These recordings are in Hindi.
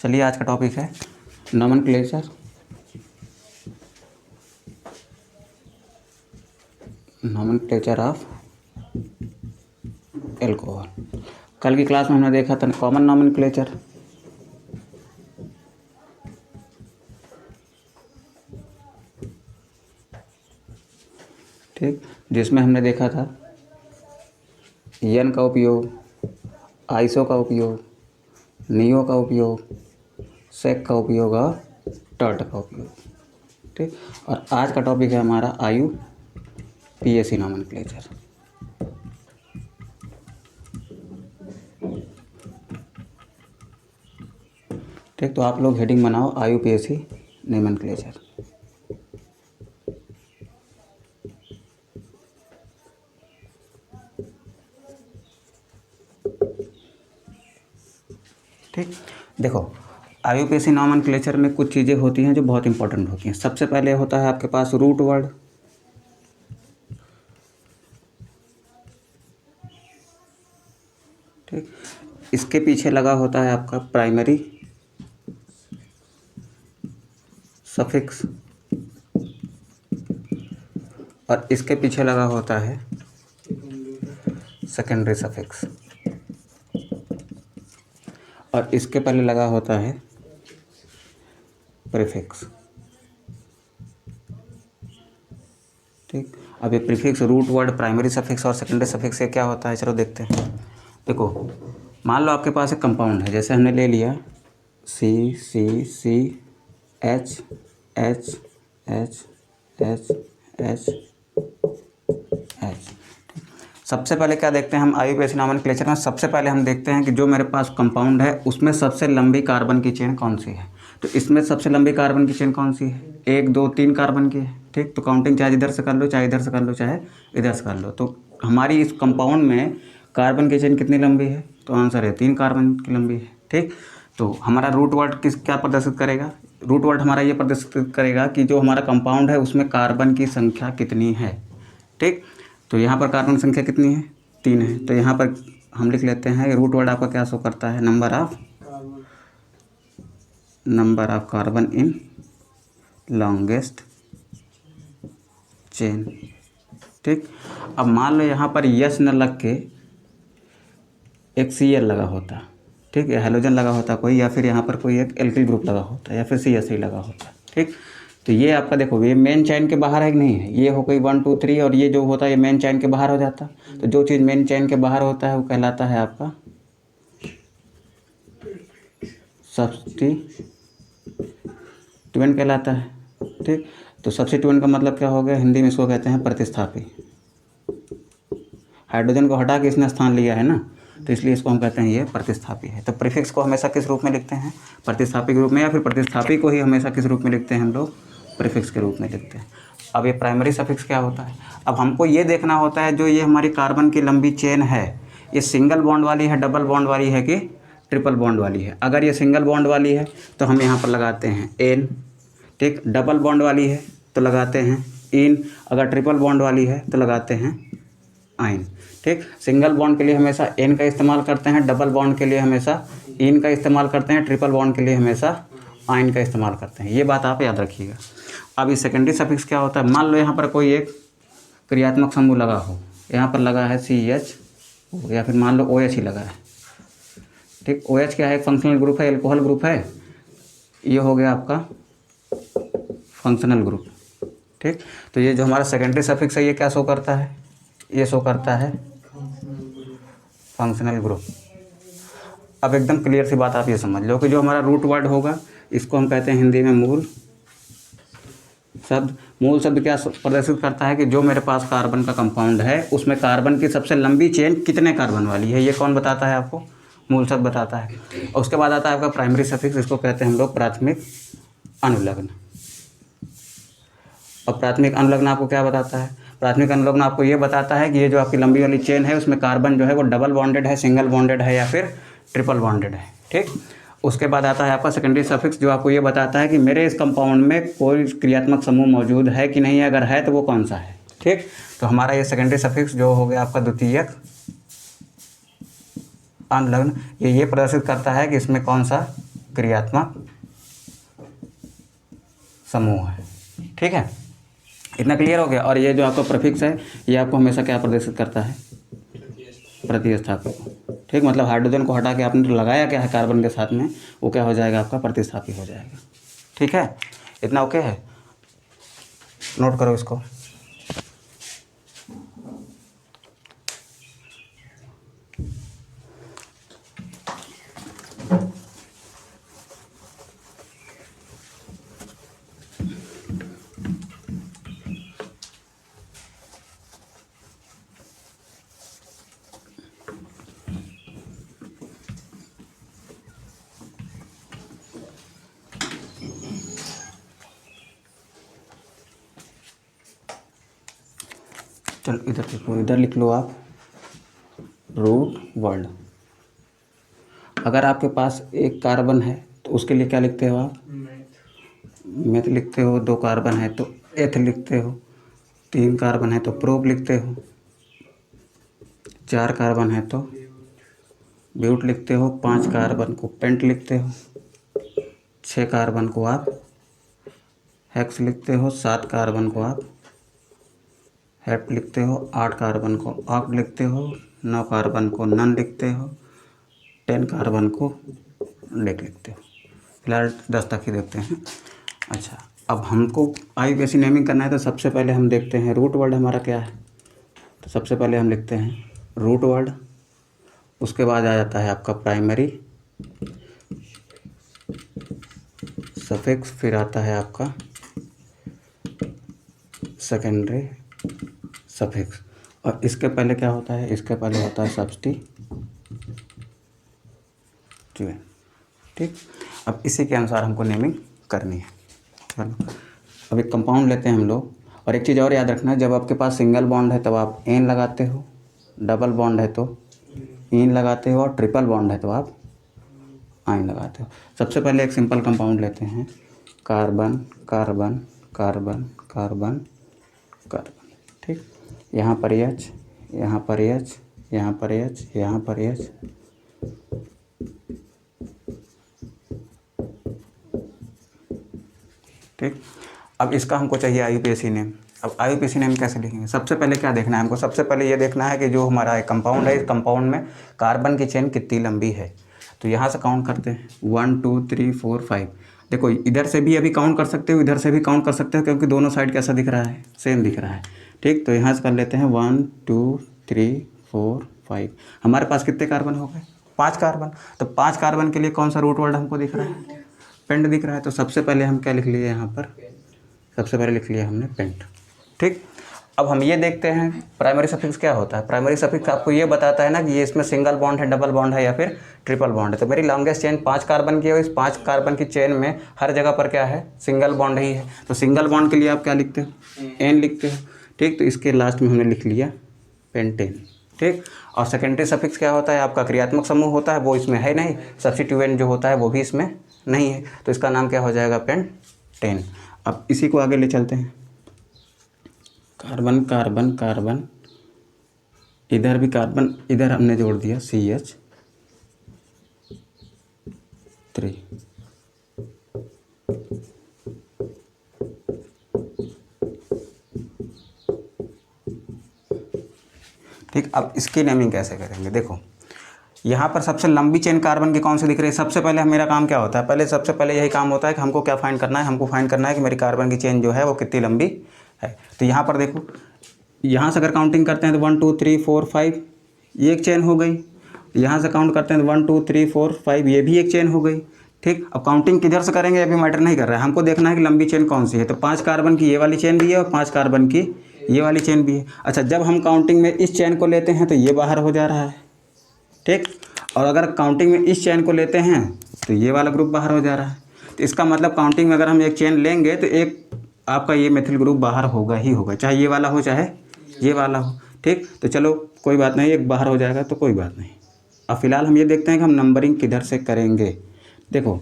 चलिए आज का टॉपिक है नॉमेनक्लेचर ऑफ एल्कोहल। कल की क्लास में हमने देखा था कॉमन नॉमेनक्लेचर, ठीक, जिसमें हमने देखा था एन का उपयोग, आइसो का उपयोग, नियो का उपयोग, सेक का उपयोग और टर्ट का उपयोग, ठीक। और आज का टॉपिक है हमारा आयु पीएसी नॉमेनक्लेचर। ठीक, तो आप लोग हेडिंग बनाओ आयु पीएसी नॉमेनक्लेचर। ठीक, देखो आईयूपीएसी नॉमेनक्लेचर में कुछ चीज़ें होती हैं जो बहुत इंपॉर्टेंट होती हैं। सबसे पहले होता है आपके पास रूट वर्ड, ठीक। इसके पीछे लगा होता है आपका प्राइमरी सफिक्स और इसके पीछे लगा होता है सेकेंडरी सफिक्स और इसके पहले लगा होता है प्रीफिक्स, ठीक। अब ये prefix, root word, primary suffix और सेकेंडरी सफिक्स से क्या होता है, चलो देखते हैं। देखो मान लो आपके पास एक कंपाउंड है, जैसे हमने ले लिया CCCH H H H H H। सबसे पहले क्या देखते हैं हम आईयूपीएसी नॉमेनक्लेचर में, सबसे पहले हम देखते हैं कि जो मेरे पास कंपाउंड है उसमें सबसे लंबी कार्बन की चेन कौन सी है। तो इसमें सबसे लंबी कार्बन की चेन कौन सी है, 1 2 3 कार्बन की है, ठीक। तो काउंटिंग चाहे इधर से कर लो, चाहे इधर से कर लो, चाहे इधर से कर लो। तो हमारी इस कंपाउंड में कार्बन की चेन कितनी लंबी है, तो आंसर है 3 कार्बन की लंबी है, ठीक। तो हमारा रूट वर्ड क्या प्रदर्शित करेगा, रूट वर्ड हमारा ये प्रदर्शित करेगा कि जो हमारा कंपाउंड है उसमें कार्बन की संख्या कितनी है, ठीक। तो यहाँ पर कार्बन संख्या कितनी है, 3 है। तो यहाँ पर हम लिख लेते हैं रूट वर्ड आपका क्या शो करता है, number of carbon in longest chain, ठीक। अब मान लो यहाँ पर यस न लग के एक Cl लगा होता, ठीक, या हेलोजन लगा होता कोई, या फिर यहाँ पर कोई एक एल्किल ग्रुप लगा होता, या फिर CH3 लगा होता, ठीक। तो ये आपका देखो ये मेन चैन के बाहर है कि नहीं है, ये हो गई 1 2 3 और ये जो होता है ये मेन चैन के बाहर हो जाता। तो जो चीज़ मेन चैन के बाहर होता है वो कहलाता है आपका सब्स्टिट्यूएंट कहलाता है, ठीक। तो सब्स्टिट्यूएंट का मतलब क्या हो गया, हिंदी में इसको कहते हैं प्रतिस्थापी। हाइड्रोजन को हटा के इसने स्थान लिया है ना, तो इसलिए इसको हम कहते हैं ये प्रतिस्थापी है। तो प्रीफिक्स को हमेशा किस रूप में लिखते हैं, प्रतिस्थापी के रूप में, या फिर प्रतिस्थापी को ही हमेशा किस रूप में लिखते हैं हम लोग, प्रीफिक्स के रूप में लिखते हैं। अब ये प्राइमरी सफिक्स क्या होता है, अब हमको ये देखना होता है जो ये हमारी कार्बन की लंबी चेन है ये सिंगल बॉन्ड वाली है, डबल बॉन्ड वाली है कि ट्रिपल बॉन्ड वाली है। अगर ये सिंगल बॉन्ड वाली है तो हम यहाँ पर लगाते हैं एन, ठीक। डबल बॉन्ड वाली है तो लगाते हैं इन, अगर ट्रिपल बॉन्ड वाली है तो लगाते हैं आइन, ठीक। सिंगल बॉन्ड के लिए हमेशा एन का इस्तेमाल करते हैं, डबल बॉन्ड के लिए हमेशा इन का इस्तेमाल करते हैं, ट्रिपल बॉन्ड के लिए हमेशा आइन का इस्तेमाल करते हैं। ये बात आप याद रखिएगा। अब ये सेकेंडरी सफिक्स क्या होता है, मान लो यहाँ पर कोई एक क्रियात्मक समूह लगा हो, यहाँ पर लगा है CH या फिर मान लो OH ही लगा है, ठीक। OH क्या है, फंक्शनल ग्रुप है, एल्कोहल ग्रुप है, ये हो गया आपका फंक्शनल ग्रुप, ठीक। तो ये जो हमारा सेकेंडरी सफिक्स है ये क्या शो करता है, ये शो करता है फंक्शनल ग्रुप। अब एकदम क्लियर सी बात आप ये समझ लो कि जो हमारा रूट वर्ड होगा इसको हम कहते हैं हिंदी में मूल शब्द। मूल शब्द क्या प्रदर्शित करता है कि जो मेरे पास कार्बन का कंपाउंड है उसमें कार्बन की सबसे लंबी चेन कितने कार्बन वाली है, ये कौन बताता है आपको, मूल शब्द बताता है। और उसके बाद आता है आपका प्राइमरी सफिक्स, इसको कहते हैं हम लोग प्राथमिक अनुलग्न। और प्राथमिक अनुलग्न आपको क्या बताता है, प्राथमिक अनुलग्न आपको ये बताता है कि ये जो आपकी लंबी वाली चेन है उसमें कार्बन जो है वो डबल बॉन्डेड है, सिंगल बॉन्डेड है या फिर ट्रिपल बॉन्डेड है, ठीक। उसके बाद आता है आपका सेकेंडरी सफिक्स जो आपको ये बताता है कि मेरे इस कंपाउंड में कोई क्रियात्मक समूह मौजूद है कि नहीं है, अगर है तो वो कौन सा है, ठीक। तो हमारा ये सेकेंडरी सफिक्स जो हो गया आपका द्वितीयक अनुलग्न, ये प्रदर्शित करता है कि इसमें कौन सा क्रियात्मक समूह है। ठीक है, इतना क्लियर हो गया। और ये जो आपका प्रीफिक्स है ये आपको हमेशा क्या प्रदर्शित करता है? प्रतिस्थापी को। ठीक, मतलब हाइड्रोजन को हटा के आपने तो लगाया क्या है कार्बन के साथ में, वो क्या हो जाएगा? आपका प्रतिस्थापी हो जाएगा। ठीक है, इतना ओके है? नोट करो इसको। चलो इधर लिखो, इधर लिख लो आप रूट वर्ड। अगर आपके पास एक कार्बन है तो उसके लिए क्या लिखते हो आप? मेथ लिखते हो। 2 कार्बन है तो एथ लिखते हो। 3 कार्बन है तो प्रोप लिखते हो। 4 कार्बन है तो ब्यूट लिखते हो। 5 कार्बन को पेंट लिखते हो। 6 कार्बन को आप हेक्स लिखते हो। 7 कार्बन को आप हेप्ट लिखते हो। 8 कार्बन को ऑक्ट लिखते हो। 9 कार्बन को नन लिखते हो। 10 कार्बन को डेक लिखते हो। फिलहाल 10 तक ही देखते हैं। अच्छा, अब हमको IUPAC नेमिंग करना है तो सबसे पहले हम देखते हैं रूट वर्ड हमारा क्या है। तो सबसे पहले हम लिखते हैं रूट वर्ड, उसके बाद आ जाता है आपका प्राइमरी सफिक्स, फिर आता है आपका सेकेंडरी सफिक्स, और इसके पहले क्या होता है? इसके पहले होता है सब्स्टिट्यूएंट। ठीक, अब इसी के अनुसार हमको नेमिंग करनी है। चलो अब एक कंपाउंड लेते हैं हम लोग। और एक चीज़ और याद रखना है, जब आपके पास सिंगल बॉन्ड है तब आप एन लगाते हो, डबल बॉन्ड है तो इन लगाते हो, और ट्रिपल बॉन्ड है तो आप आइन लगाते हो। सबसे पहले एक सिंपल कंपाउंड लेते हैं, carbon carbon carbon carbon carbon. ठीक, यहाँ पर एच, यहाँ पर एच, यहाँ पर एच, यहाँ पर एच। ठीक, अब इसका हमको चाहिए IUPAC नेम। अब IUPAC नेम कैसे लिखेंगे? सबसे पहले क्या देखना है हमको? सबसे पहले ये देखना है कि जो हमारा एक कंपाउंड है, इस कंपाउंड में कार्बन की चेन कितनी लंबी है। तो यहाँ से काउंट करते हैं 1 2 3 4 5। देखो इधर से भी अभी काउंट कर सकते हो, इधर से भी काउंट कर सकते हो, क्योंकि दोनों साइड कैसा दिख रहा है? सेम दिख रहा है। ठीक, तो यहाँ से कर लेते हैं 1 2 3 4 5। हमारे पास कितने कार्बन हो गए? 5 कार्बन। तो 5 कार्बन के लिए कौन सा रूट वर्ड हमको दिख रहा है? पेंट दिख रहा है। तो सबसे पहले हम क्या लिख लिए यहाँ पर? सबसे पहले लिख लिया हमने पेंट। ठीक, अब हम ये देखते हैं प्राइमरी सफिक्स क्या होता है। प्राइमरी सफिक्स आपको ये बताता है ना कि ये इसमें सिंगल बॉन्ड है, डबल बॉन्ड है या फिर ट्रिपल बॉन्ड है। तो मेरी लॉन्गेस्ट चेन 5 कार्बन की है, इस 5 कार्बन की चेन में हर जगह पर क्या है? सिंगल बॉन्ड ही है। तो सिंगल बॉन्ड के लिए आप क्या लिखते हो? एन लिखते हो। ठीक, तो इसके लास्ट में हमने लिख लिया पेंटेन। ठीक, और सेकेंडरी सफिक्स क्या होता है? आपका क्रियात्मक समूह होता है, वो इसमें है नहीं। सब्स्टिट्यूएंट जो होता है वो भी इसमें नहीं है, तो इसका नाम क्या हो जाएगा? पेंटेन। अब इसी को आगे ले चलते हैं। कार्बन कार्बन कार्बन, इधर भी कार्बन, इधर हमने जोड़ दिया CH3। ठीक, अब इसकी नेमिंग कैसे करेंगे? देखो यहाँ पर सबसे लंबी चेन कार्बन की कौन सी दिख रही है? सबसे पहले मेरा काम क्या होता है? पहले सबसे पहले यही काम होता है कि हमको क्या फाइंड करना है? हमको फाइंड करना है कि मेरी कार्बन की चेन जो है वो कितनी लंबी है। तो यहाँ पर देखो, यहाँ से अगर काउंटिंग करते हैं तो 1 2 3 4 5, ये एक चेन हो गई। यहाँ से काउंट करते हैं तो 1 2 3 4 5, ये भी एक चेन हो गई। ठीक, अब काउंटिंग किधर से करेंगे अभी मैटर नहीं कर रहा है, हमको देखना है कि लंबी चेन कौन सी है। तो 5 कार्बन की ये वाली चेन भी है और 5 कार्बन की ये वाली चेन भी है। अच्छा, जब हम काउंटिंग में इस चेन को लेते हैं तो ये बाहर हो जा रहा है। ठीक, और अगर काउंटिंग में इस चेन को लेते हैं तो ये वाला ग्रुप बाहर हो जा रहा है। तो इसका मतलब काउंटिंग में अगर हम एक चेन लेंगे तो एक आपका ये मेथिल ग्रुप बाहर होगा ही होगा, चाहे ये वाला हो चाहे ये वाला हो। ठीक, तो चलो कोई बात नहीं, एक बाहर हो जाएगा तो कोई बात नहीं। अब फिलहाल हम ये देखते हैं कि हम नंबरिंग किधर से करेंगे। देखो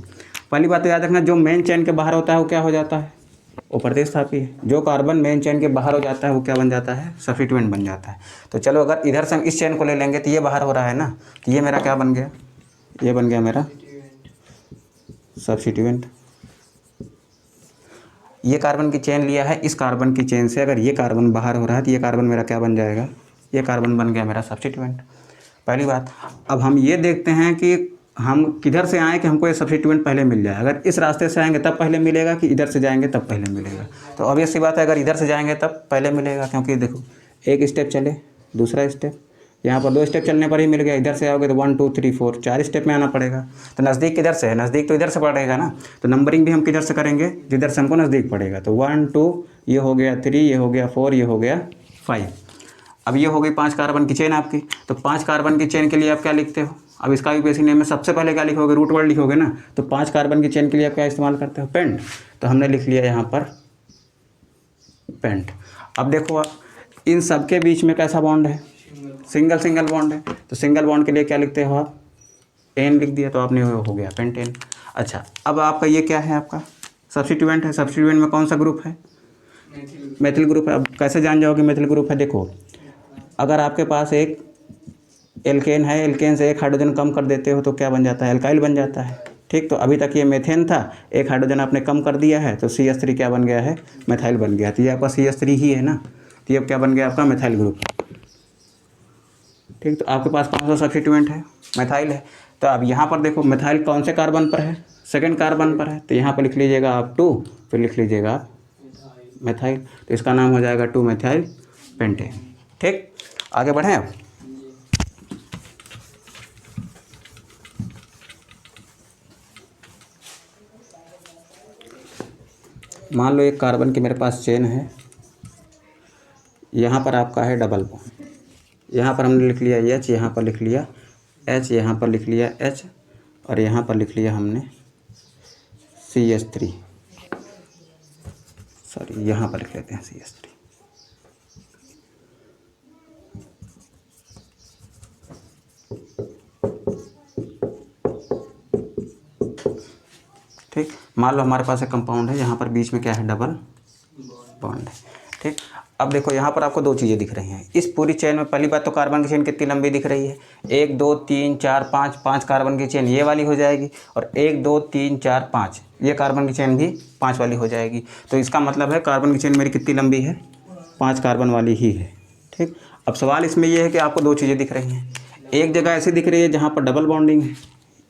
पहली बात तो याद रखना, जो मेन चेन के बाहर होता है वो क्या हो जाता है? वो प्रतिस्थापी है। जो कार्बन मेन चेन के बाहर हो जाता है वो क्या बन जाता है? सब्स्टिट्यूएंट बन जाता है। तो चलो अगर इधर से हम इस चेन को ले लेंगे तो ये बाहर हो रहा है ना, तो ये मेरा क्या बन गया? ये बन गया मेरा सब्स्टिट्यूएंट। ये कार्बन की चेन लिया है, इस कार्बन की चेन से अगर ये कार्बन बाहर हो रहा है तो ये कार्बन मेरा क्या बन जाएगा, ये कार्बन बन गया मेरा सब्स्टिट्यूएंट। पहली बात। अब हम ये देखते हैं कि हम किधर से आए कि हमको ये सब्स्टिट्यूएंट पहले मिल जाए। अगर इस रास्ते से आएंगे तब पहले मिलेगा कि इधर से जाएंगे तब पहले मिलेगा। तो ऑब्वियस सी बात है, अगर इधर से जाएंगे तब पहले मिलेगा, क्योंकि देखो एक स्टेप चले, दूसरा स्टेप, यहाँ पर 2 स्टेप चलने पर ही मिल गया। इधर से आओगे तो 1 2 3 4 4 स्टेप में आना पड़ेगा। तो नज़दीक किधर से है, नज़दीक तो इधर से पड़ेगा ना। तो नंबरिंग भी हम किधर से करेंगे, जिधर से हमको नज़दीक पड़ेगा। तो 1 2 ये हो गया 3, ये हो गया 4, ये हो गया 5। अब ये हो गई 5 कार्बन की चेन आपकी। तो 5 कार्बन की चेन के लिए आप क्या लिखते हो, अब इसका भी बेसिक नेम है। सबसे पहले क्या लिखोगे, रूट वर्ड लिखोगे ना। तो 5 कार्बन की चेन के लिए आप क्या इस्तेमाल करते हो, पेंट। तो हमने लिख लिया यहाँ पर पेंट। अब देखो आप इन सब के बीच में कैसा बॉन्ड है, सिंगल सिंगल बॉन्ड है। तो सिंगल बॉन्ड के लिए क्या लिखते हो आप, एन लिख दिया, तो आपने हो गया पेंटेन। अच्छा, अब आपका ये क्या है, आपका सब्स्टिट्यूएंट है। सब्स्टिट्यूएंट में कौन सा ग्रुप है, मेथिल ग्रुप है। अब कैसे जान जाओगे मेथिल ग्रुप है, देखो अगर आपके पास एक एल्केन है, एल्केन से एक हाइड्रोजन कम कर देते हो तो क्या बन जाता है, एल्काइल बन जाता है। ठीक, तो अभी तक ये मेथेन था, एक हाइड्रोजन आपने कम कर दिया है तो CH3 क्या बन गया है, मेथाइल बन गया। तो ये आपका CH3 ही है ना, तो ये अब क्या बन गया आपका मेथाइल ग्रुप। ठीक, तो आपके पास कौन सा सब्स्टिट्यूएंट है, मेथाइल है। तो अब यहाँ पर देखो मेथाइल कौन से कार्बन पर है, सेकंड कार्बन पर है। तो यहाँ पर लिख लीजिएगा आप 2, फिर लिख लीजिएगा आप मेथाइल। तो इसका नाम हो जाएगा 2 मेथाइल पेंटेन। ठीक, आगे बढ़ें अब। मान लो एक कार्बन की मेरे पास चेन है, यहाँ पर आपका है डबल बॉन्ड। यहाँ पर हमने लिख लिया H, यहाँ पर लिख लिया H, यहाँ पर लिख लिया H, और यहाँ पर लिख लिया हमने CH3। सॉरी, यहाँ पर लिख लेते हैं CH3। ठीक, मान लो हमारे पास एक कंपाउंड है, यहाँ पर बीच में क्या है, डबल बॉन्ड है। ठीक, अब देखो यहाँ पर आपको 2 चीज़ें दिख रही हैं इस पूरी चेन में। पहली बात तो कार्बन की चेन कितनी लंबी दिख रही है, 1 2 3 4 5, 5 कार्बन की चेन ये वाली हो जाएगी, और 1 2 3 4 5 ये कार्बन की चेन भी 5 वाली हो जाएगी। तो इसका मतलब है कार्बन की चेन मेरी कितनी लंबी है, 5 कार्बन वाली ही है। ठीक, अब सवाल इसमें यह है कि आपको 2 चीज़ें दिख रही हैं। एक जगह ऐसी दिख रही है जहाँ पर डबल बॉन्डिंग है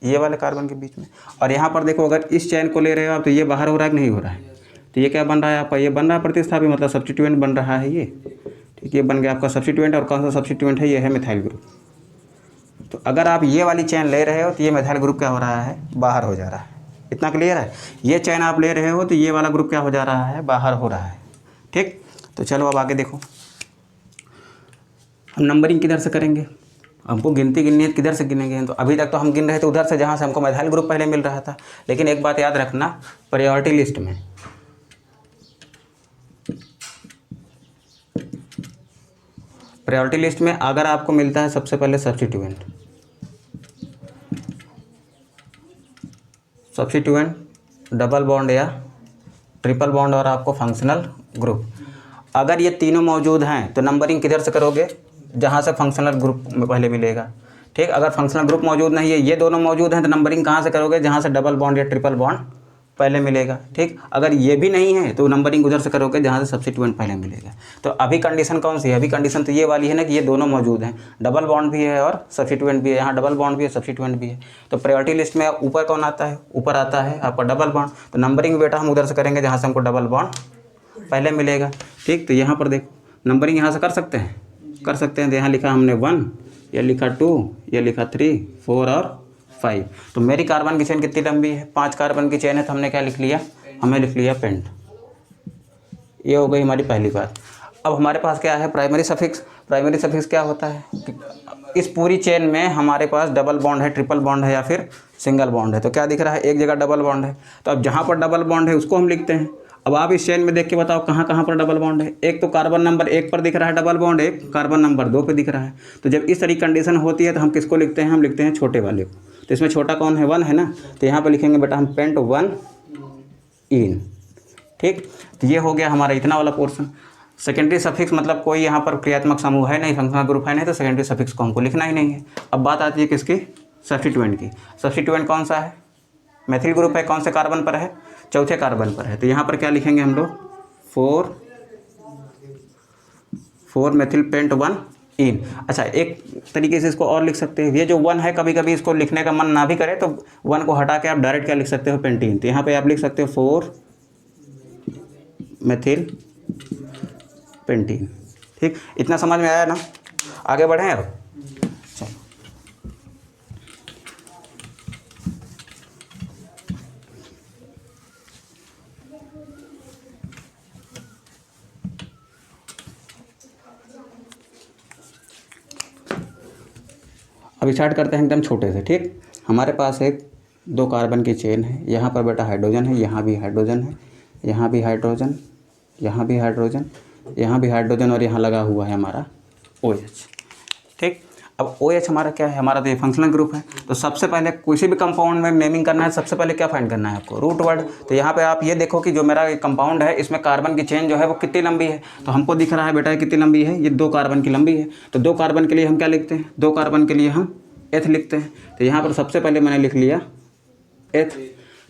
ये वाले कार्बन के बीच में, और यहाँ पर देखो अगर इस चेन को ले रहे हो आप तो ये बाहर हो रहा है कि नहीं हो रहा है। तो ये क्या बन रहा है आपका, ये बन रहा है प्रतिस्थापी, मतलब सब्स्टिट्यूएंट बन रहा है ये। ठीक, ये बन गया आपका सब्स्टिट्यूएंट। और कौन सा सब्स्टिट्यूएंट है, ये है मिथाइल ग्रुप। तो अगर आप ये वाली चेन ले रहे हो तो ये मिथाइल ग्रुप क्या हो रहा है, बाहर हो जा रहा है। इतना क्लियर है। ये चेन आप ले रहे हो तो ये वाला ग्रुप क्या हो जा रहा है, बाहर हो रहा है। ठीक, तो चलो अब आगे देखो, हम नंबरिंग किधर से करेंगे, हमको गिनती गिननी है, किधर से गिनेंगे। तो अभी तक तो हम गिन रहे थे उधर से जहाँ से हमको मिथाइल ग्रुप पहले मिल रहा था। लेकिन एक बात याद रखना, प्रायोरिटी लिस्ट में अगर आपको मिलता है सबसे पहले सब्स्टिट्यूएंट, डबल बॉन्ड या ट्रिपल बॉन्ड और आपको फंक्शनल ग्रुप, अगर ये तीनों मौजूद हैं तो नंबरिंग किधर से करोगे, जहाँ से फंक्शनल ग्रुप में पहले मिलेगा। ठीक, अगर फंक्शनल ग्रुप मौजूद नहीं है, ये दोनों मौजूद हैं, तो नंबरिंग कहाँ से करोगे, जहाँ से डबल बॉन्ड या ट्रिपल बॉन्ड पहले मिलेगा। ठीक, अगर ये भी नहीं है तो नंबरिंग उधर से करोगे जहाँ से सब्स्टिट्यूएंट पहले मिलेगा। तो अभी कंडीशन कौन सी है, अभी कंडीशन तो ये वाली है ना कि ये दोनों मौजूद हैं, डबल बॉन्ड भी है और सब्स्टिट्यूएंट भी है। यहाँ डबल बॉन्ड भी है, सब्स्टिट्यूएंट भी है। तो प्रायोरिटी लिस्ट में ऊपर कौन आता है, ऊपर आता है आपका डबल बॉन्ड। तो नंबरिंग बेटा हम उधर से करेंगे जहाँ से हमको डबल बॉन्ड पहले मिलेगा। ठीक, तो यहाँ पर देखो नंबरिंग यहाँ से कर सकते हैं, तो यहाँ लिखा हमने 1, ये लिखा 2, ये लिखा 3 4 और 5। तो मेरी कार्बन की चेन कितनी लंबी है, 5 कार्बन की चेन है। तो हमने क्या लिख लिया, हमने लिख लिया पेंट। ये हो गई हमारी पहली बात। अब हमारे पास क्या है, प्राइमरी सफिक्स। प्राइमरी सफिक्स क्या होता है, इस पूरी चेन में हमारे पास डबल बॉन्ड है, ट्रिपल बॉन्ड है या फिर सिंगल बॉन्ड है। तो क्या दिख रहा है, एक जगह डबल बॉन्ड है। तो अब जहाँ पर डबल बॉन्ड है उसको हम लिखते हैं। अब आप इस चेन में देख के बताओ कहाँ कहाँ पर डबल बॉन्ड है। एक तो कार्बन नंबर 1 पर दिख रहा है डबल बॉन्ड, एक कार्बन नंबर 2 पे दिख रहा है। तो जब इस तरह की कंडीशन होती है तो हम किसको लिखते हैं, हम लिखते हैं छोटे वाले को। तो इसमें छोटा कौन है, 1 है ना। तो यहाँ पर लिखेंगे बेटा हम पेंट 1 इन। ठीक, तो ये हो गया हमारा इतना वाला पोर्शन। सेकेंडरी सफिक्स मतलब कोई यहाँ पर क्रियात्मक समूह है नहीं, फंक्शनल ग्रुप है नहीं, तो सेकेंडरी सफिक्स को हमको लिखना ही नहीं है। अब बात आती है किसकी, सब्स्टिट्यूएंट की। सब्स्टिट्यूएंट कौन सा है, मेथिल ग्रुप है, कौन से कार्बन पर है, चौथे कार्बन पर है। तो यहाँ पर क्या लिखेंगे हम लोग, 4 मेथिल पेंट 1 इन। अच्छा, एक तरीके से इसको और लिख सकते हैं, ये जो 1 है कभी कभी इसको लिखने का मन ना भी करे तो 1 को हटा के आप डायरेक्ट क्या लिख सकते हो, पेंटीन। तो यहाँ पे आप लिख सकते हो 4 मेथिल पेंटीन। ठीक, इतना समझ में आया ना, आगे बढ़ें अब। चलो, अब स्टार्ट करते हैं एकदम छोटे से। ठीक, हमारे पास एक 2 कार्बन की चेन है, यहाँ पर बेटा हाइड्रोजन है, यहाँ भी हाइड्रोजन है, यहाँ भी हाइड्रोजन, यहाँ भी हाइड्रोजन, यहाँ भी हाइड्रोजन, और यहाँ लगा हुआ है हमारा OH। ठीक, अब OH हमारा क्या है, हमारा तो ये फंक्शनल ग्रुप है। तो सबसे पहले किसी भी कंपाउंड में नेमिंग करना है, सबसे पहले क्या फाइंड करना है आपको, रूट वर्ड। तो यहाँ पे आप ये देखो कि जो मेरा कंपाउंड है इसमें कार्बन की चेन जो है वो कितनी लंबी है। तो हमको दिख रहा है बेटा कितनी लंबी है, ये 2 कार्बन की लंबी है। तो 2 कार्बन के लिए हम क्या लिखते हैं, 2 कार्बन के लिए हम एथ लिखते हैं। तो यहाँ पर सबसे पहले मैंने लिख लिया एथ।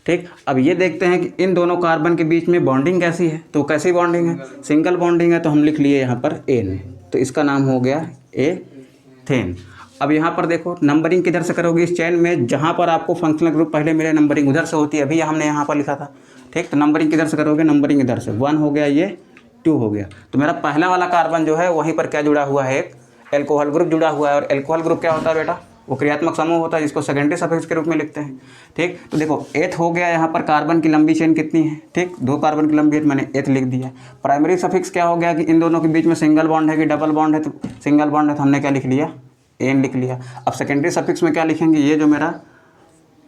ठीक, अब ये देखते हैं कि इन दोनों कार्बन के बीच में बॉन्डिंग कैसी है। तो कैसी बॉन्डिंग है, सिंगल बॉन्डिंग है। तो हम लिख लिए यहाँ पर एन, तो इसका नाम हो गया एथेन। अब यहाँ पर देखो नंबरिंग किधर से करोगे इस चेन में, जहाँ पर आपको फंक्शनल ग्रुप पहले मिले नंबरिंग उधर से होती है, अभी हमने यहाँ पर लिखा था। ठीक, तो नंबरिंग किधर से करोगे, नंबरिंग इधर से, 1 हो गया, ये 2 हो गया। तो मेरा पहला वाला कार्बन जो है वहीं पर क्या जुड़ा हुआ है, एक एल्कोहल ग्रुप जुड़ा हुआ है। और एल्कोहल ग्रुप क्या होता है बेटा, वो क्रियात्मक समूह होता है जिसको सेकेंडरी सफिक्स के रूप में लिखते हैं। ठीक, तो देखो एथ हो गया, यहाँ पर कार्बन की लंबी चेन कितनी है, ठीक 2 कार्बन की लंबी है, मैंने एथ लिख दिया। प्राइमरी सफिक्स क्या हो गया कि इन दोनों के बीच में सिंगल बॉन्ड है कि डबल बॉन्ड है, तो सिंगल बॉन्ड है तो हमने क्या लिख लिया, एन लिख लिया। अब सेकेंडरी सफिक्स में क्या लिखेंगे, ये जो मेरा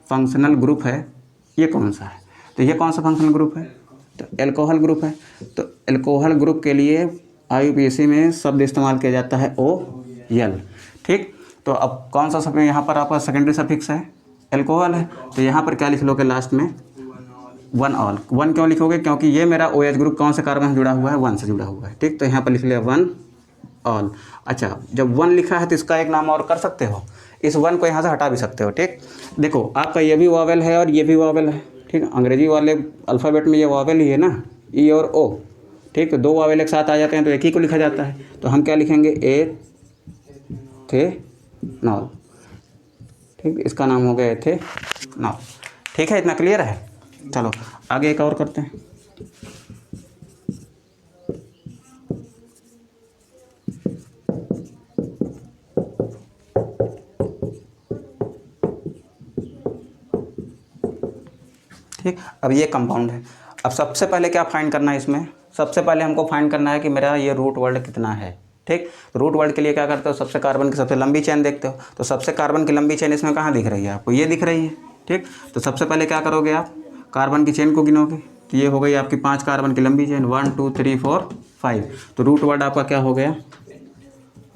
फंक्शनल ग्रुप है ये कौन सा है, तो ये कौन सा फंक्शनल ग्रुप है, तो एल्कोहल ग्रुप है। तो एल्कोहल ग्रुप के लिए IUPAC में शब्द इस्तेमाल किया जाता है OL। ठीक, तो अब कौन सा सफिक्स यहाँ पर आपका सेकेंडरी सफिक्स है, एल्कोहल है। तो यहाँ पर क्या लिख लोगे लास्ट में 1 ऑल। 1 क्यों लिखोगे, क्योंकि ये मेरा OH ग्रुप कौन से कार्बन से जुड़ा हुआ है, 1 से जुड़ा हुआ है। ठीक, तो यहाँ पर लिख लिया 1 ऑल। अच्छा, जब 1 लिखा है तो इसका एक नाम और कर सकते हो, इस 1 को यहाँ से हटा भी सकते हो। ठीक, देखो आपका ये भी वावेल है और ये भी वावेल है। ठीक, अंग्रेजी वाले अल्फ़ाबेट में ये वावेल ही है ना, E और O। ठीक, तो 2 वावेल एक साथ आ जाते हैं तो एक ही को लिखा जाता है। तो हम क्या लिखेंगे, एथेनॉल। ठीक, इसका नाम हो गया एथेनॉल। ठीक है, इतना क्लियर है। चलो आगे एक और करते हैं। ठीक, अब ये कंपाउंड है। अब सबसे पहले क्या फाइंड करना है इसमें, सबसे पहले हमको फाइंड करना है कि मेरा ये रूट वर्ड कितना है। ठीक, तो रूट वर्ड के लिए क्या करते हो, सबसे कार्बन की सबसे लंबी चेन देखते हो। तो सबसे कार्बन की लंबी चेन इसमें कहाँ दिख रही है आपको, ये दिख रही है। ठीक, तो सबसे पहले क्या करोगे आप, कार्बन की चेन को गिनोगे। तो ये हो गई आपकी 5 कार्बन की लंबी चेन, 1 2 3 4 5। तो रूट वर्ड आपका क्या हो गया,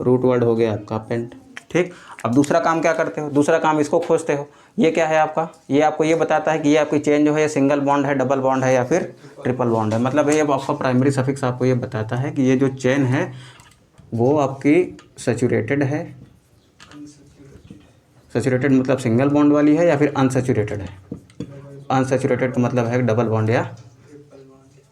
रूट वर्ड हो गया आपका पेंट। ठीक, अब दूसरा काम क्या करते हो, दूसरा काम इसको खोजते हो। ये क्या है आपका, ये आपको ये बताता है कि ये आपकी चेन जो है ये सिंगल बॉन्ड है, डबल बॉन्ड है या फिर ट्रिपल बॉन्ड है। मतलब ये आपका प्राइमरी सफिक्स आपको ये बताता है कि ये जो चेन है वो आपकी सैचुरेटेड है, सैचुरेटेड मतलब सिंगल बॉन्ड वाली है, या फिर अनसैचुरेटेड है। अनसैचुरेटेड का मतलब है डबल बॉन्ड, या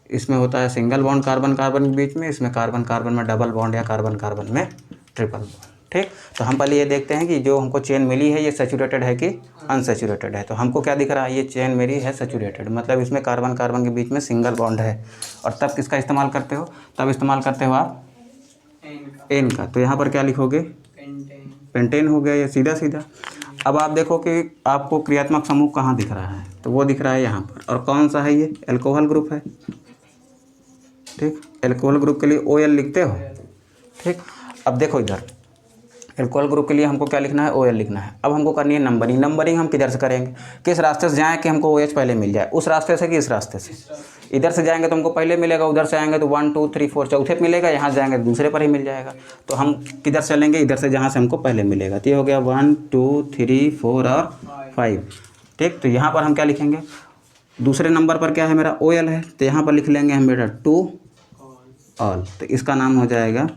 इसमें होता है सिंगल बॉन्ड कार्बन कार्बन के बीच में, इसमें कार्बन कार्बन में डबल बॉन्ड या कार्बन कार्बन में ट्रिपल बॉन्ड। ठीक, तो हम पहले ये देखते हैं कि जो हमको चेन मिली है ये सैचुरेटेड है कि अनसैचुरेटेड है। तो हमको क्या दिख रहा है, ये चेन मेरी है सैचुरेटेड, मतलब इसमें कार्बन कार्बन के बीच में सिंगल बॉन्ड है। और तब किसका इस्तेमाल करते हो, तब इस्तेमाल करते हो आप एन का। तो यहाँ पर क्या लिखोगे, पेंटेन हो गया, ये सीधा सीधा। अब आप देखो कि आपको क्रियात्मक समूह कहाँ दिख रहा है, तो वो दिख रहा है यहाँ पर। और कौन सा है ये, एल्कोहल ग्रुप है। ठीक, एल्कोहल ग्रुप के लिए OL लिखते हो। ठीक, अब देखो इधर एल्कोहल ग्रुप के लिए हमको क्या लिखना है, OL लिखना है। अब हमको करनी है नंबरिंग। नंबरिंग हम किधर से करेंगे, किस रास्ते से जाएँ कि हमको OH पहले मिल जाए, उस रास्ते से कि इस रास्ते से। इधर से जाएंगे तो हमको पहले मिलेगा, उधर से आएंगे तो 1 2 3 4 चौथे पे मिलेगा, यहाँ जाएंगे तो दूसरे पर ही मिल जाएगा। तो हम किधर से चलेंगे, इधर से जहाँ से हमको पहले मिलेगा। तो ये हो गया 1 2 3 4 और 5। ठीक, तो यहाँ पर हम क्या लिखेंगे, दूसरे नंबर पर क्या है मेरा OL है, तो यहाँ पर लिख लेंगे हम बेटा 2 ऑल। तो इसका नाम हो जाएगा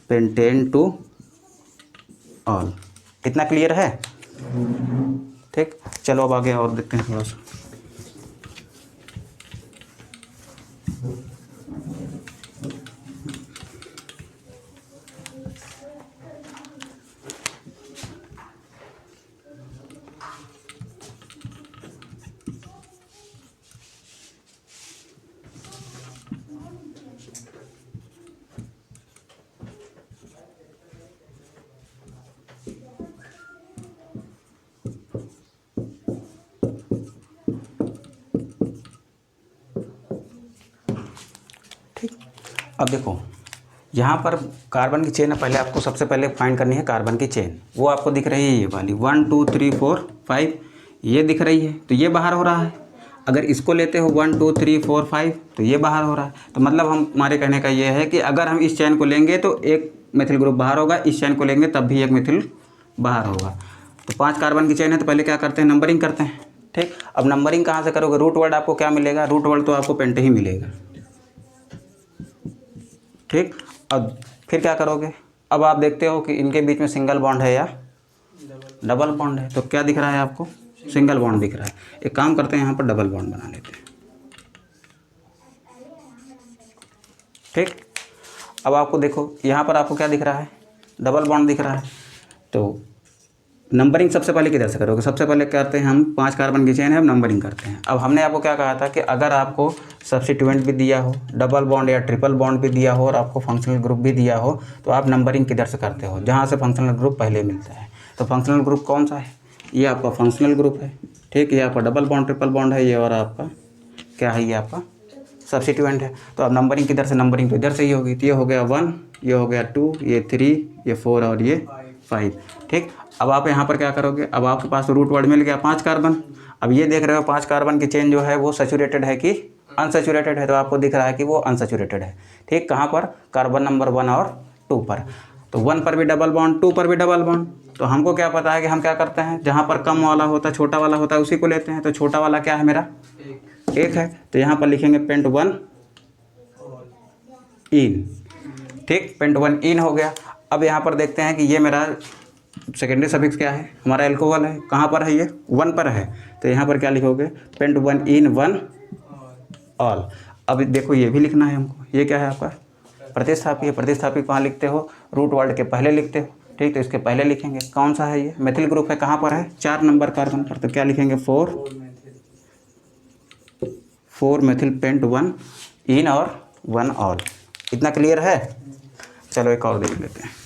पेंटेन 2 ऑल। इतना क्लियर है। ठीक, चलो अब आगे और देखते हैं थोड़ा सा। ठीक, अब देखो यहाँ पर कार्बन की चेन है, पहले आपको सबसे पहले फाइंड करनी है कार्बन की चेन। वो आपको दिख रही है ये वाली 1 2 3 4 5, ये दिख रही है, तो ये बाहर हो रहा है। अगर इसको लेते हो 1 2 3 4 5, तो ये बाहर हो रहा है। तो मतलब हमारे कहने का ये है कि अगर हम इस चेन को लेंगे तो एक मिथिल ग्रुप बाहर होगा, इस चेन को लेंगे तब भी एक मिथिल बाहर होगा। तो 5 कार्बन की चेन है, तो पहले क्या करते हैं, नंबरिंग करते हैं। ठीक, अब नंबरिंग कहाँ से करोगे, रूट वर्ड आपको क्या मिलेगा, रूट वर्ड तो आपको पेंट ही मिलेगा। ठीक, अब फिर क्या करोगे, अब आप देखते हो कि इनके बीच में सिंगल बॉन्ड है या डबल बॉन्ड है, तो क्या दिख रहा है आपको, सिंगल बॉन्ड दिख रहा है। एक काम करते हैं, यहाँ पर डबल बॉन्ड बना लेते हैं। ठीक, अब आपको देखो यहाँ पर आपको क्या दिख रहा है, डबल बॉन्ड दिख रहा है। तो नंबरिंग सबसे पहले किधर से करोगे, सबसे पहले करते हैं हम 5 कार्बन की चेन है, अब नंबरिंग करते हैं। अब हमने आपको क्या कहा था कि अगर आपको सब्स्टिट्यूएंट भी दिया हो, डबल बॉन्ड या ट्रिपल बॉन्ड भी दिया हो और आपको फंक्शनल ग्रुप भी दिया हो, तो आप नंबरिंग किधर से करते हो, जहाँ से फंक्शनल ग्रुप पहले मिलता है। तो फंक्शनल ग्रुप कौन सा है, ये आपका फंक्शनल ग्रुप है। ठीक, ये आपका डबल बॉन्ड ट्रिपल बॉन्ड है ये, और आपका क्या है, ये आपका सब्स्टिट्यूएंट है। तो अब नंबरिंग किधर से, नंबरिंग तो इधर से ही होगी। तो ये हो गया 1, ये हो गया 2, ये 3, ये 4 और ये 5। ठीक, अब आप यहाँ पर क्या करोगे, अब आपके पास रूट वर्ड मिल गया 5 कार्बन। अब ये देख रहे हो 5 कार्बन की चेन जो है वो सैचुरेटेड है कि अनसैचुरेटेड है, तो आपको दिख रहा है कि वो अनसैचुरेटेड है। ठीक, कहाँ पर, कार्बन नंबर 1 और 2 पर। तो 1 पर भी डबल बॉन्ड, 2 पर भी डबल बॉन्ड। तो हमको क्या पता है कि हम क्या करते हैं, जहाँ पर कम वाला होता है, छोटा वाला होता है, उसी को लेते हैं। तो छोटा वाला क्या है मेरा, एक है, तो यहाँ पर लिखेंगे पेंट 1 इन। ठीक, पेंट 1 इन हो गया। अब यहाँ पर देखते हैं कि ये मेरा सेकेंडरी सफिक्स क्या है, हमारा एल्कोहल है। कहाँ पर है, ये 1 पर है, तो यहाँ पर क्या लिखोगे, पेंट 1 इन 1 ऑल। अब देखो ये भी लिखना है हमको, ये क्या है आपका प्रतिस्थापी है। प्रतिस्थापी कहाँ लिखते हो, रूट वर्ड के पहले लिखते हो। ठीक, तो इसके पहले लिखेंगे कौन सा है, ये मेथिल ग्रुप है। कहाँ पर है, 4 नंबर कार्बन पर, तो क्या लिखेंगे 4 मेथिल पेंट 1 इन और 1 ऑल। इतना क्लियर है। चलो एक और देख लेते हैं।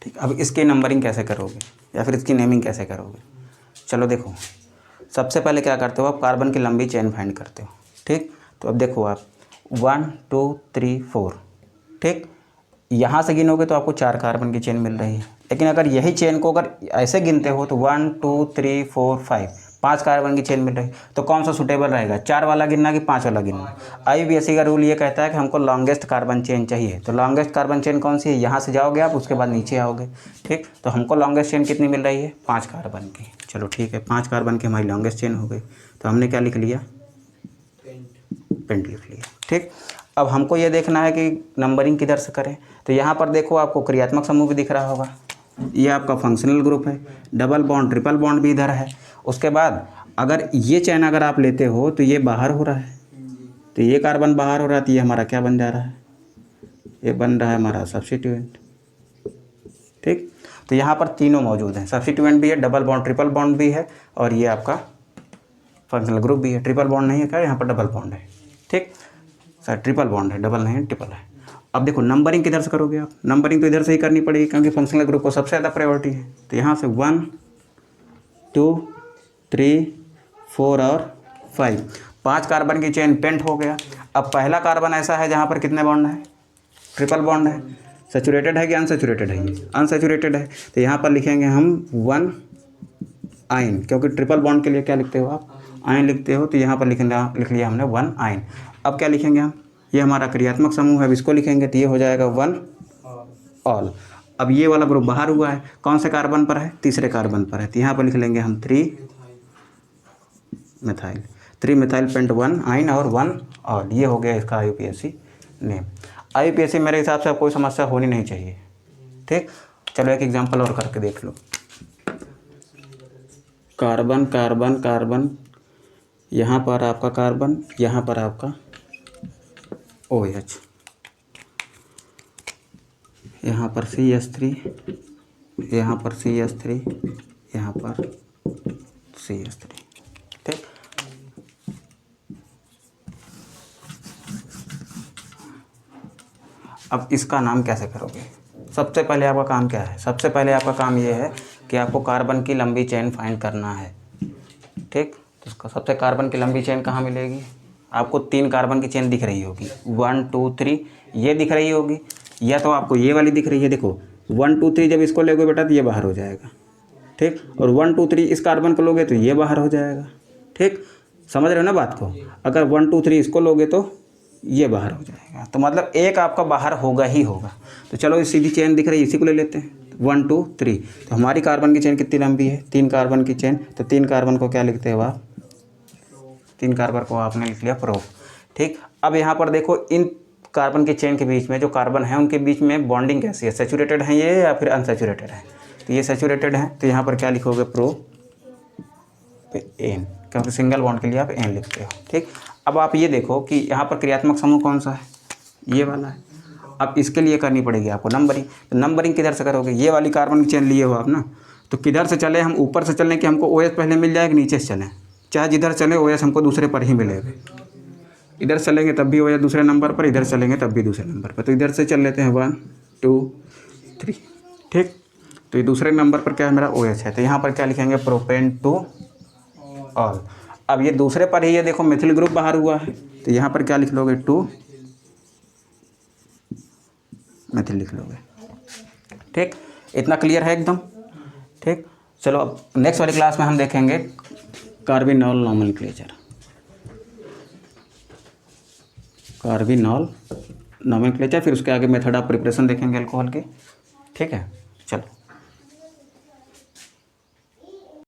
ठीक, अब इसकी नंबरिंग कैसे करोगे या फिर इसकी नेमिंग कैसे करोगे। चलो देखो, सबसे पहले क्या करते हो, आप कार्बन की लंबी चेन फाइंड करते हो। ठीक, तो अब देखो आप 1 2 3 4। ठीक, यहाँ से गिनोगे तो आपको 4 कार्बन की चेन मिल रही है। लेकिन अगर यही चेन को अगर ऐसे गिनते हो तो 1 2 3 4 5, 5 कार्बन की चेन मिल रही है। तो कौन सा सूटेबल रहेगा, 4 वाला गिनना कि 5 वाला गिनना। IUPAC का रूल ये कहता है कि हमको लॉन्गेस्ट कार्बन चेन चाहिए। तो लॉन्गेस्ट कार्बन चेन कौन सी है, यहाँ से जाओगे आप, उसके बाद नीचे आओगे। ठीक, तो हमको लॉन्गेस्ट चेन कितनी मिल रही है, 5 कार्बन की। चलो ठीक है, 5 कार्बन की हमारी लॉन्गेस्ट चेन हो गई। तो हमने क्या लिख लिया, पेंट लिख लिया। ठीक, अब हमको ये देखना है कि नंबरिंग किधर से करें। तो यहाँ पर देखो आपको क्रियात्मक समूह भी दिख रहा होगा, ये आपका फंक्शनल ग्रुप है। डबल बॉन्ड ट्रिपल बॉन्ड भी इधर है। उसके बाद अगर ये चैन अगर आप लेते हो तो ये बाहर हो रहा है, तो ये कार्बन बाहर हो रहा है, तो ये हमारा क्या बन जा रहा है, ये बन रहा है हमारा सब्स्टिट्यूएंट। ठीक, तो यहाँ पर तीनों मौजूद हैं, सब्स्टिट्यूएंट भी है, डबल बॉन्ड ट्रिपल बॉन्ड भी है, और ये आपका फंक्शनल ग्रुप भी है। ट्रिपल बॉन्ड नहीं है क्या, यहाँ पर डबल बॉन्ड है। ठीक, सर ट्रिपल बॉन्ड है, डबल नहीं है, ट्रिपल है। अब देखो नंबरिंग किधर से करोगे आप, नंबरिंग तो इधर से ही करनी पड़ेगी क्योंकि फंक्शनल ग्रुप को सबसे ज़्यादा प्रायोरिटी है। तो यहाँ से 1 2 3 4 और 5, 5 कार्बन की चेन पेंट हो गया। अब पहला कार्बन ऐसा है जहाँ पर कितने बॉन्ड है, ट्रिपल बॉन्ड है। सैचुरेटेड है कि अनसैचुरेटेड है, ये अनसैचुरेटेड है। तो यहाँ पर लिखेंगे हम 1 आइन, क्योंकि ट्रिपल बॉन्ड के लिए क्या लिखते हो आप, आइन लिखते हो। तो यहाँ पर लिख लिया हमने 1 आइन। अब क्या लिखेंगे हम, ये हमारा क्रियात्मक समूह है, अब इसको लिखेंगे तो ये हो जाएगा 1 ऑल। अब ये वाला ग्रुप बाहर हुआ है, कौन से कार्बन पर है, तीसरे कार्बन पर है, तो यहाँ पर लिख लेंगे हम 3 मिथाइल, 3 मिथाइल पेंट 1 आइन और 1 ऑल। ये हो गया इसका IUPAC नेम। IUPAC मेरे हिसाब से अब कोई समस्या होनी नहीं चाहिए। ठीक, चलो एक एग्जांपल और करके देख लो। कार्बन कार्बन कार्बन, यहाँ पर आपका कार्बन, यहाँ पर आपका OH, यहाँ पर CH3, यहाँ पर CH3, यहाँ पर CH3। ठीक, अब इसका नाम कैसे करोगे? सबसे पहले आपका काम क्या है? सबसे पहले आपका काम ये है कि आपको कार्बन की लंबी चेन फाइंड करना है। ठीक, तो उसका सबसे कार्बन की लंबी चेन कहाँ मिलेगी? आपको 3 कार्बन की चेन दिख रही होगी, 1 2 3 ये दिख रही होगी, या तो आपको ये वाली दिख रही है। देखो 1 2 3 जब इसको लोगे बेटा तो ये बाहर हो जाएगा। ठीक, और 1 2 3 इस कार्बन को लोगे तो ये बाहर हो जाएगा। ठीक, समझ रहे हो ना बात को? अगर 1 2 3 इसको लोगे तो ये बाहर हो जाएगा, तो मतलब एक आपका बाहर होगा ही होगा। तो चलो इस सीधी चेन दिख रही है, इसी को ले लेते हैं 1 2 3। तो हमारी कार्बन की चेन कितनी लंबी है? 3 कार्बन की चेन, तो 3 कार्बन को क्या लिखते हो आप? 3 कार्बन को आपने लिख लिया प्रो। ठीक, अब यहाँ पर देखो इन कार्बन की चेन के बीच में जो कार्बन है उनके बीच में बॉन्डिंग कैसी है? सेचुरेटेड है ये या फिर अनसेचुरेटेड है? तो ये सेचुरेटेड है, तो यहाँ पर क्या लिखोगे? प्रो पे एन, क्योंकि सिंगल बॉन्ड के लिए आप एन लिखते हो। ठीक, अब आप ये देखो कि यहाँ पर क्रियात्मक समूह कौन सा है? ये वाला है। अब इसके लिए करनी पड़ेगी आपको नंबरिंग। तो नंबरिंग किधर से करोगे? ये वाली कार्बन की चेन लिए हो आप ना, तो किधर से चले हम? ऊपर से चलें कि हमको OH पहले मिल जाएगा, नीचे से चलें? चाहे जिधर चले OH हमको दूसरे पर ही मिलेगा। इधर चलेंगे तब भी OH दूसरे नंबर पर, इधर चलेंगे तब भी दूसरे नंबर पर। तो इधर से चल लेते हैं 1 2 3। ठीक, तो ये दूसरे नंबर पर क्या है? मेरा OH है, तो यहाँ पर क्या लिखेंगे? Propane two all. अब ये दूसरे पर ही ये देखो मिथिल ग्रुप बाहर हुआ है, तो यहाँ पर क्या लिख लोगे? 2 मिथिल लिख लोगे। ठीक, इतना क्लियर है एकदम? ठीक, चलो अब नेक्स्ट वाली क्लास में हम देखेंगे कार्बिनॉल नोमेनक्लेचर। कार्बिनॉल नोमेनक्लेचर, फिर उसके आगे मेथड ऑफ प्रिपरेशन देखेंगे अल्कोहल के। ठीक है।